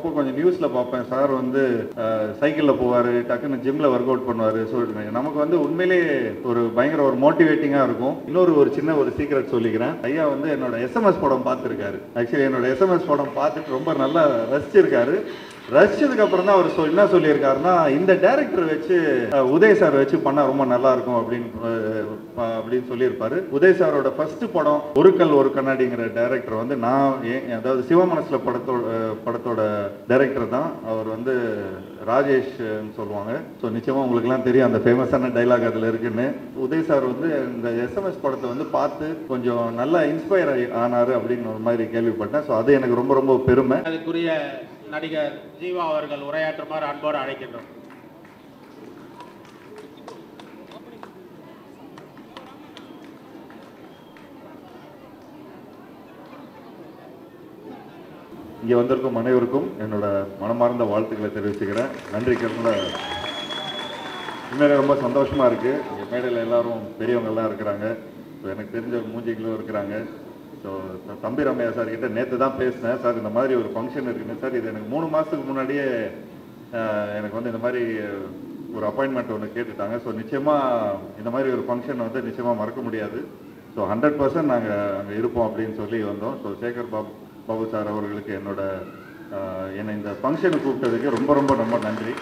அப்போ கொஞ்சம் நியூஸ்ல பார்ப்பேன், சார் வந்து சைக்கிளில் போவார், டக்குன்னு ஜிம்ல ஒர்க் அவுட் பண்ணுவார். ஸோ நமக்கு வந்து உண்மையிலேயே ஒரு பயங்கர ஒரு மோட்டிவேட்டிங்காக இருக்கும். ஒரு சின்ன ஒரு சீக்ரெட் சொல்லிக்கிறேன். ஐயா வந்து என்னோட எஸ்எம்எஸ் படம் பார்த்துருக்காரு. ஆக்சுவலி என்னோட எஸ்எம்எஸ் படம் பார்த்துட்டு ரொம்ப நல்லா ரசிச்சிருக்காரு. ரசிச்சதுக்கு அப்புறம் தான் அவர் என்ன சொல்லியிருக்காருன்னா, இந்த டைரக்டர் வச்சு உதய் சார் வச்சு பண்ணா ரொம்ப நல்லா இருக்கும் அப்படின்னு சொல்லியிருப்பாரு. உதய் சாரோட ஃபர்ஸ்ட் படம் ஒரு கல் ஒரு கண்ணாடிங்கிற டைரக்டர் வந்து அதாவது சிவமனசுல படத்தோட டைரக்டர் தான். அவர் வந்து ராஜேஷ் சொல்லுவாங்க. ஸோ நிச்சயமா உங்களுக்கு எல்லாம் தெரியும் அந்த ஃபேமஸான டைலாக் அதுல இருக்குன்னு. உதய் சார் வந்து இந்த எஸ்எம்எஸ் படத்தை வந்து பார்த்து கொஞ்சம் நல்லா இன்ஸ்பயர் ஆனாரு அப்படின்னு ஒரு மாதிரி கேள்விப்பட்டேன். ஸோ அது எனக்கு ரொம்ப ரொம்ப பெருமை. அதுக்குரிய நடிகர் ஜீவா அவர்கள் உரையாற்றுமாறு அன்போடு அழைக்கின்றோம். இங்கே வந்திருக்கும் அனைவருக்கும் என்னோட மனமார்ந்த வாழ்த்துக்களை தெரிவிச்சுக்கிறேன். நன்றி கருத்துல. உண்மையிலே ரொம்ப சந்தோஷமா இருக்கு. இங்கே மேடையில் எல்லாரும் பெரியவங்கெல்லாம் இருக்கிறாங்க. ஸோ எனக்கு தெரிஞ்ச மூஞ்சிகளும் இருக்கிறாங்க. ஸோ தம்பி ரம்யா சார் கிட்ட நேற்று தான் பேசினேன். சார் இந்த மாதிரி ஒரு ஃபங்க்ஷன் இருக்குன்னு. சார் இது எனக்கு 3 மாதத்துக்கு முன்னாடியே எனக்கு வந்து இந்த மாதிரி ஒரு அப்பாயின்மெண்ட் ஒன்று கேட்டுட்டாங்க. ஸோ நிச்சயமாக இந்த மாதிரி ஒரு ஃபங்க்ஷன் வந்து நிச்சயமாக மறக்க முடியாது. ஸோ 100% நாங்கள் அங்கே இருப்போம் அப்படின்னு சொல்லி வந்தோம். ஸோ சேகர் பாபு சார் அவர்களுக்கு என்னை இந்த ஃபங்க்ஷனுக்கு கூப்பிட்டதுக்கு ரொம்ப ரொம்ப ரொம்ப நன்றி.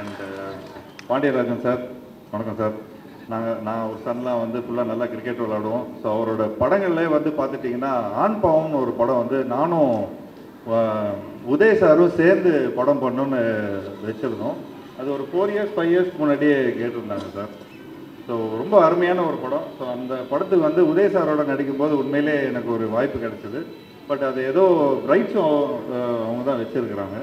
அண்ட் பாண்டியராஜன் சார், வணக்கம் சார். நான் ஒரு சன்லாம் வந்து ஃபுல்லாக நல்லா கிரிக்கெட் விளையாடுவோம். ஸோ அவரோட படங்கள்லேயே வந்து பார்த்துட்டிங்கன்னா ஆண் பாவம்னு ஒரு படம் வந்து நானும் உதய் சாரும் சேர்ந்து படம் பண்ணணுன்னு வச்சுருந்தோம். அது ஒரு 4 இயர்ஸ் 5 இயர்ஸ் முன்னாடியே கேட்டிருந்தாங்க சார். ஸோ ரொம்ப அருமையான ஒரு படம். ஸோ அந்த படத்துக்கு வந்து உதய் சாரோட நடிக்கும்போது உண்மையிலே எனக்கு ஒரு வாய்ப்பு கிடைச்சிது. பட் அது ஏதோ ரைட்ஸும் அவங்க தான் வச்சுருக்கிறாங்க.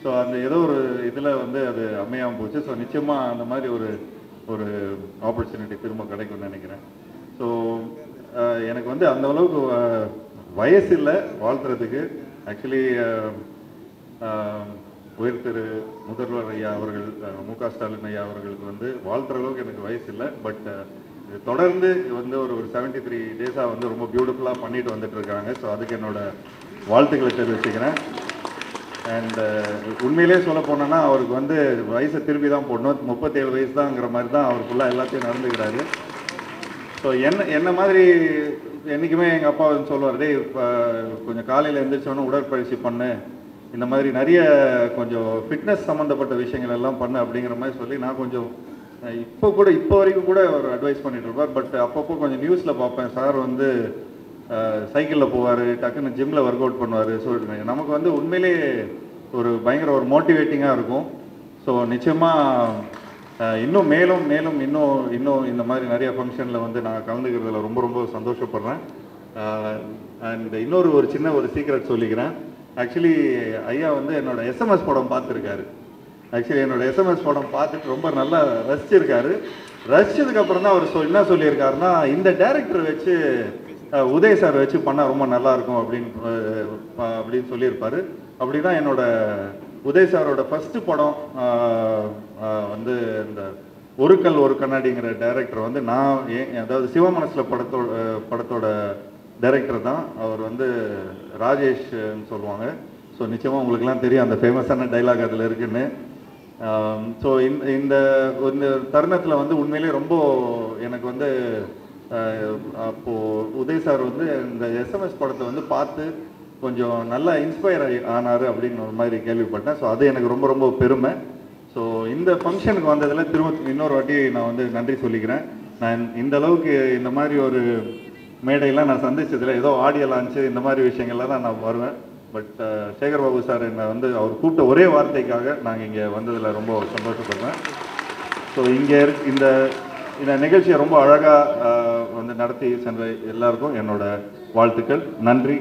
ஸோ அந்த ஏதோ ஒரு இதில் வந்து அது அமையாமல் போச்சு. ஸோ நிச்சயமாக அந்த மாதிரி ஒரு ஆப்பர்ச்சுனிட்டி திரும்ப கிடைக்கும்னு நினைக்கிறேன். ஸோ எனக்கு வந்து அந்த அளவுக்கு வயசு இல்லை வாழ்த்துறதுக்கு. ஆக்சுவலி உயர் திரு முதல்வர் ஐயா அவர்கள், மு.க. ஸ்டாலின் ஐயா அவர்களுக்கு வந்து வாழ்த்துற அளவுக்கு எனக்கு வயசு இல்லை. பட் தொடர்ந்து வந்து ஒரு 73 டேஸாக வந்து ரொம்ப பியூட்டிஃபுல்லாக பண்ணிட்டு வந்துட்டு இருக்காங்க. ஸோ அதுக்கு என்னோட வாழ்த்துக்களை தெரிவிச்சுக்கிறேன். அண்ட் உண்மையிலே சொல்ல போனோன்னா அவருக்கு வந்து வயசை திருப்பி தான் போடணும். 37 வயசு தான்ங்கிற மாதிரி தான் அவர் ஃபுல்லாக எல்லாத்தையும் நடந்துக்கிறாரு. ஸோ என்ன மாதிரி என்றைக்குமே எங்கள் அப்பா வந்து சொல்லுவார், டே கொஞ்சம் காலையில் எழுந்திரிச்சோன்னே உடற்பயிற்சி பண்ணு, இந்த மாதிரி நிறைய கொஞ்சம் ஃபிட்னஸ் சம்மந்தப்பட்ட விஷயங்கள் எல்லாம் பண்ணு அப்படிங்கிற மாதிரி சொல்லி நான் கொஞ்சம் இப்போ வரைக்கும் கூட ஒரு அட்வைஸ் பண்ணிட்டு இருப்பார். பட் அப்பப்போ கொஞ்சம் நியூஸில் பார்ப்பேன், சார் வந்து சைக்கிளில் போவார், டக்குன்னு ஜிம்மில் ஒர்க் அவுட் பண்ணுவார். ஸோ நமக்கு வந்து உண்மையிலேயே ஒரு பயங்கர ஒரு மோட்டிவேட்டிங்காக இருக்கும். ஸோ நிச்சயமாக இன்னும் மேலும் இன்னும் இந்த மாதிரி நிறைய ஃபங்க்ஷனில் வந்து நான் கலந்துக்கிறதுல ரொம்ப ரொம்ப சந்தோஷப்படுறேன். அண்ட் ஒரு சின்ன ஒரு சீக்ரெட் சொல்லிக்கிறேன். ஆக்சுவலி ஐயா வந்து என்னோட எஸ்எம்எஸ் படம் பார்த்துருக்காரு. என்னோட எஸ்எம்எஸ் படம் பார்த்துட்டு ரொம்ப நல்லா ரசிச்சிருக்காரு. ரசிச்சதுக்கு அப்புறம் தான் அவர் என்ன சொல்லியிருக்காருன்னா, இந்த டைரக்டர் வச்சு உதய் சார் வச்சு பண்ணால் ரொம்ப நல்லா இருக்கும் அப்படின்னு சொல்லியிருப்பாரு. அப்படிதான் என்னோட உதய் சாரோட ஃபர்ஸ்ட் படம் வந்து இந்த ஒரு கல் ஒரு கண்ணாடிங்கிற டைரக்டர் வந்து அதாவது சிவமனசுல படத்தோட டைரக்டர் தான். அவர் வந்து ராஜேஷ் சொல்லுவாங்க. ஸோ நிச்சயமாக உங்களுக்கு எல்லாம் தெரியும் அந்த ஃபேமஸான டைலாக் அதில் இருக்குன்னு. ஸோ இந்த தருணத்தில் வந்து உண்மையிலே ரொம்ப எனக்கு வந்து அப்போது உதய் சார் வந்து இந்த எஸ்எம்எஸ் படத்தை வந்து பார்த்து கொஞ்சம் நல்லா இன்ஸ்பயர் ஆனார் அப்படின்னு ஒரு மாதிரி கேள்விப்பட்டேன். ஸோ அது எனக்கு ரொம்ப ரொம்ப பெருமை. ஸோ இந்த ஃபங்க்ஷனுக்கு வந்ததில் இன்னொரு வாட்டி நான் வந்து நன்றி சொல்லிக்கிறேன். நான் இந்த அளவுக்கு இந்த மாதிரி ஒரு மேடையெல்லாம் நான் சந்திச்சதில்லை. ஏதோ ஆடியோ லான்ச்சு இந்த மாதிரி விஷயங்கள்லாம் தான் நான் வருவேன். பட் சேகர் பாபு சார் என்னை வந்து அவர் கூப்பிட்ட ஒரே வார்த்தைக்காக நாங்கள் இங்கே வந்ததில் ரொம்ப சந்தோஷப்படுறேன். ஸோ இங்கே இந்த நிகழ்ச்சியை ரொம்ப அழகாக வந்து நடத்தி சென்ற எல்லாருக்கும் என்னோட வாழ்த்துக்கள். நன்றி.